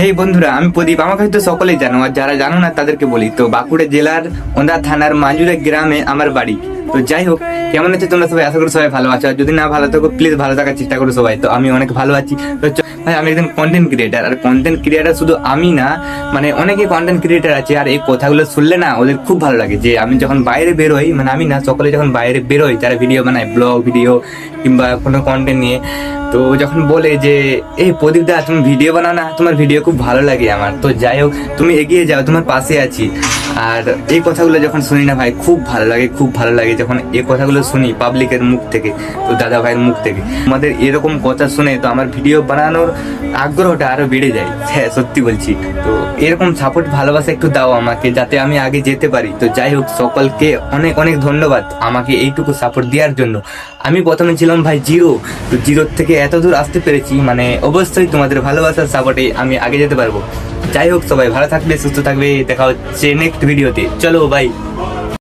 হেই বন্ধুরা, আমি প্রদীপ। আমাকে হয়তো সকলেই জানো, আর যারা জানো না তাদেরকে বলি। তো বাঁকুড়া জেলার ওন্দা থানার মাঞ্জুরা গ্রামে আমার বাড়ি। তো যাই হোক, কেমন আছে তোমরা সবাই? আশা করি সবাই ভালো আছো, আর যদি না ভালো থাকো প্লিজ ভালো থাকার চেষ্টা করো সবাই। তো আমি অনেক ভালো আছি। তো ভাই, আমি একজন কন্টেন্ট ক্রিয়েটার, আর কন্টেন্ট ক্রিয়েটার শুধু আমি না, মানে অনেকে কন্টেন্ট ক্রিয়েটার আছে। আর এই কথাগুলো শুনলে না ওদের খুব ভালো লাগে, যে আমি যখন বাইরে বেরোই, মানে আমি না, সকলে যখন বাইরে বেরোই, যারা ভিডিও বানায়, ব্লগ ভিডিও কিংবা কোনো কন্টেন্ট নিয়ে, তো যখন বলে যে এই প্রদীপ দা তুমি ভিডিও বানাও না, তোমার ভিডিও খুব ভালো লাগে আমার। তো যাই হোক, তুমি এগিয়ে যাও, তোমার পাশে আছি। আর এই কথাগুলো যখন শুনি না ভাই, খুব ভালো লাগে, খুব ভালো লাগে যখন এই কথাগুলো শুনি পাবলিকের মুখ থেকে, তো দাদা ভাইয়ের মুখ থেকে। আমাদের এরকম কথা শুনে তো আমার ভিডিও বানানোর আগ্রহটা আরো বেড়ে যায়। হ্যাঁ, সত্যি বলছি। তো এরকম সাপোর্ট ভালোবাসা একটু দাও আমাকে, যাতে আমি আগে যেতে পারি। তো যাই হোক, সকলকে অনেক অনেক ধন্যবাদ আমাকে এইটুকু সাপোর্ট দেওয়ার জন্য। আমি প্রথমে ছিলাম ভাই জিরো, তো জিরোর থেকে এত দূর আসতে পেরেছি, মানে অবশ্যই তোমাদের ভালোবাসার সাপোর্টে আমি আগে যেতে পারবো। যাই হোক, সবাই ভালো থাকবে, সুস্থ থাকবে। দেখা হচ্ছে নেক্সট ভিডিওতে। চলো বাই।